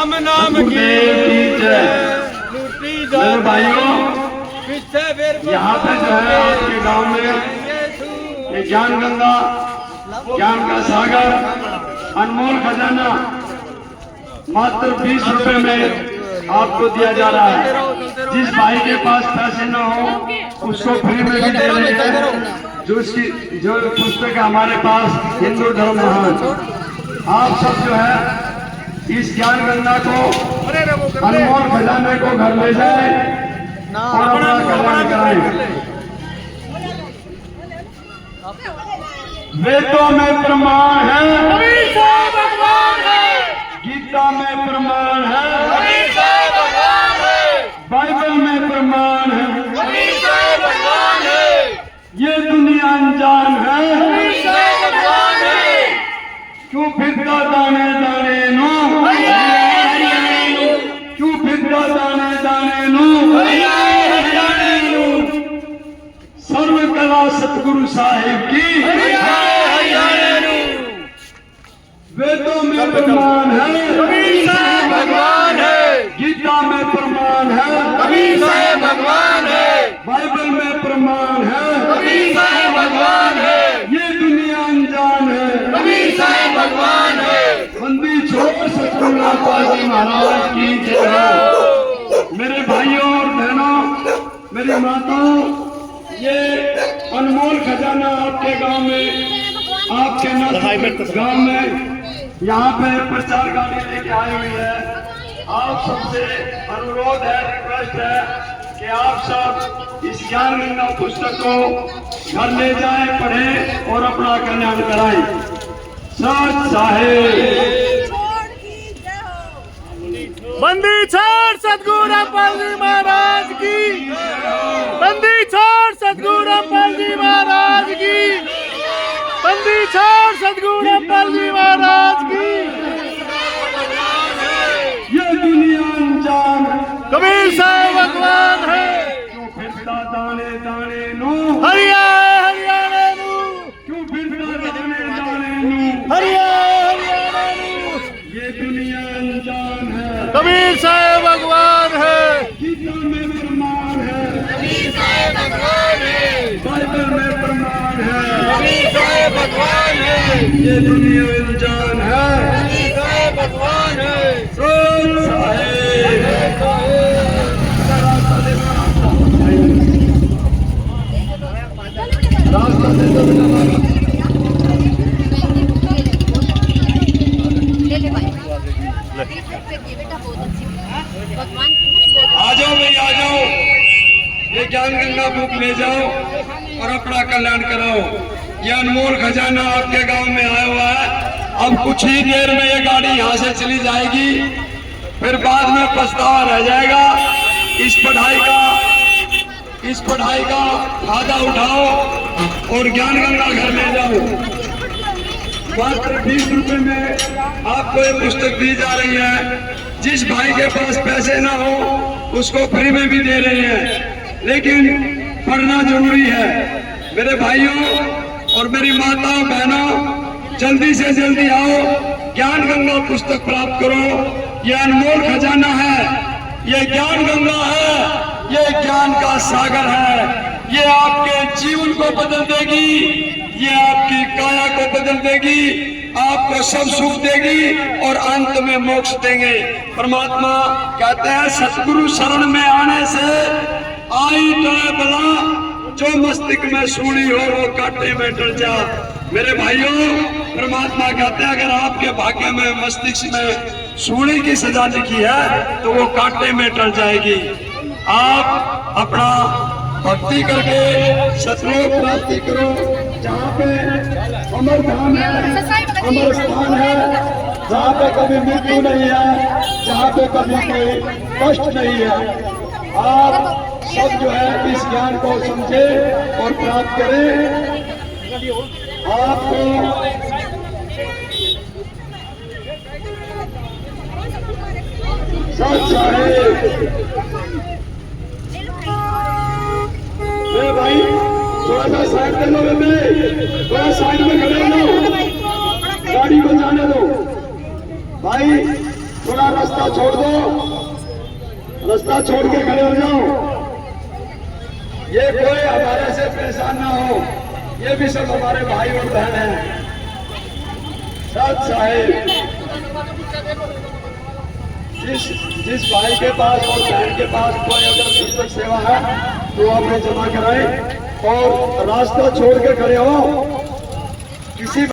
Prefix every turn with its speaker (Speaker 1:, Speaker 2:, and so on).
Speaker 1: राम नाम की
Speaker 2: जय।
Speaker 1: लूटी
Speaker 2: मेरे भाइयों,
Speaker 1: पीछे फिर
Speaker 2: यहाँ पे जो है आपके गांव में ये ज्ञान गंगा, ज्ञान का सागर, अनमोल खजाना मात्र 20 रुपए में आपको दिया जा रहा है। जिस भाई के पास पैसे न हो उसको फ्री में भी दे रहे हैं। जो पुस्तक हमारे पास हिंदू धर्म महान, आप सब जो है इस ज्ञान गंगा को, अनमोल खजाने को घर ले जाए और अपना कल्याण कराए। वेदों में प्रमाण है, गीता में प्रमाण है, बाइबल में प्रमाण है, ये दुनिया अनजान है। क्यों फिरता दाने दाने नो, क्यों फिरता दाने दाने नो, सर्व कला सतगुरु साहिब की। वेदों में प्रमाण है,
Speaker 1: भगवान है,
Speaker 2: गीता में प्रमाण है,
Speaker 1: भगवान है,
Speaker 2: बाइबल में प्रमाण है,
Speaker 1: भगवान है,
Speaker 2: ये दुनिया अनजान है।
Speaker 1: भगवान है।
Speaker 2: बंदी छोड़ सतगुरु नाथ जी महाराज की जय हो। मेरे भाइयों और बहनों, मेरी माताओं, ये अनमोल खजाना आपके गांव में, आपके गांव में यहाँ पे प्रचार गाड़ी लेके आई हुई है। आप सबसे अनुरोध है, रिक्वेस्ट है कि आप सब इस ज्ञान गंगा पुस्तक को घर ले जाएं, पढ़ें और अपना कल्याण कराएं। सच साहेब।
Speaker 1: बंदी छोड़ सतगुरु रामपाल जी महाराज की, बंदी छोड़ सतगुरु रामपाल जी महाराज की, बंदी छोड़ सतगुरु रामपाल जी महाराज की।
Speaker 2: ये दुनिया अनजान
Speaker 1: कबीर साहब भगवान है।
Speaker 2: क्यों फिरता दाने दाने नो,
Speaker 1: हरियाणा नू,
Speaker 2: क्यों फिरता दाने दाने नो,
Speaker 1: हरियाणा नू।
Speaker 2: ये दुनिया अनजान है।
Speaker 1: कबीर साहब भगवान है,
Speaker 2: गीता में प्रमाण है,
Speaker 1: भगवान है,
Speaker 2: बाइबल में प्रमाण है,
Speaker 1: भगवान है,
Speaker 2: ये दुनिया अनजान है।
Speaker 1: भगवान है।
Speaker 2: सच साहेब। रास्ता दे दो आ जाओ भाई, आ जाओ, ये ज्ञान गंगा बुक ले जाओ और अपना कल्याण कराओ। ये अनमोल खजाना आपके गांव में आया हुआ है। अब कुछ ही देर में ये गाड़ी यहाँ से चली जाएगी, फिर बाद में पछतावा रह जाएगा। इस पढ़ाई का फायदा उठाओ और ज्ञान गंगा घर ले जाओ। मात्र 20 रुपए में आपको ये पुस्तक दी जा रही है। जिस भाई के पास पैसे ना हो उसको फ्री में भी दे रहे हैं, लेकिन पढ़ना जरूरी है। मेरे भाइयों और मेरी माताओं बहनों, जल्दी से जल्दी आओ, ज्ञान गंगा पुस्तक प्राप्त करो। ये अनमोल खजाना है, ये ज्ञान गंगा है, ये ज्ञान का सागर है। ये आपके जीवन को बदल देगी, ये आपकी काया को बदल देगी, आपको सब सुख देगी और अंत में मोक्ष देंगे। परमात्मा कहते हैं सतगुरु शरण में आने से आई टले बला, जो मस्तिष्क में सूली हो वो कांटे में डर जा। मेरे भाइयों, परमात्मा कहते हैं अगर आपके भाग्य में मस्तिष्क में सूली की सजा लिखी है तो वो कांटे में डर जाएगी। आप अपना भक्ति करके सतलोक प्राप्ति करो, जहाँ पे अमर धाम है, अमर स्थान है, जहाँ पे कभी मृत्यु नहीं है, जहाँ पे कभी कोई कष्ट नहीं है। आप सब जो है इस ज्ञान को समझे और प्राप्त करें। आपको सच साहेब। भाई थोड़ा सा साइड कर लो, थोड़ा साइड में खड़े हो, गाड़ी को जाने दो। भाई थोड़ा रास्ता छोड़ दो, रास्ता छोड़ के खड़े हो जाओ। ये कोई हमारे से परेशान ना हो, ये भी सब हमारे भाई और बहन हैं। सच साहिब, जिस भाई के पास और बहन के पास कोई अगर पुस्तक सेवा है तो आपने जमा कराए और रास्ता छोड़ के खड़े हो। किसी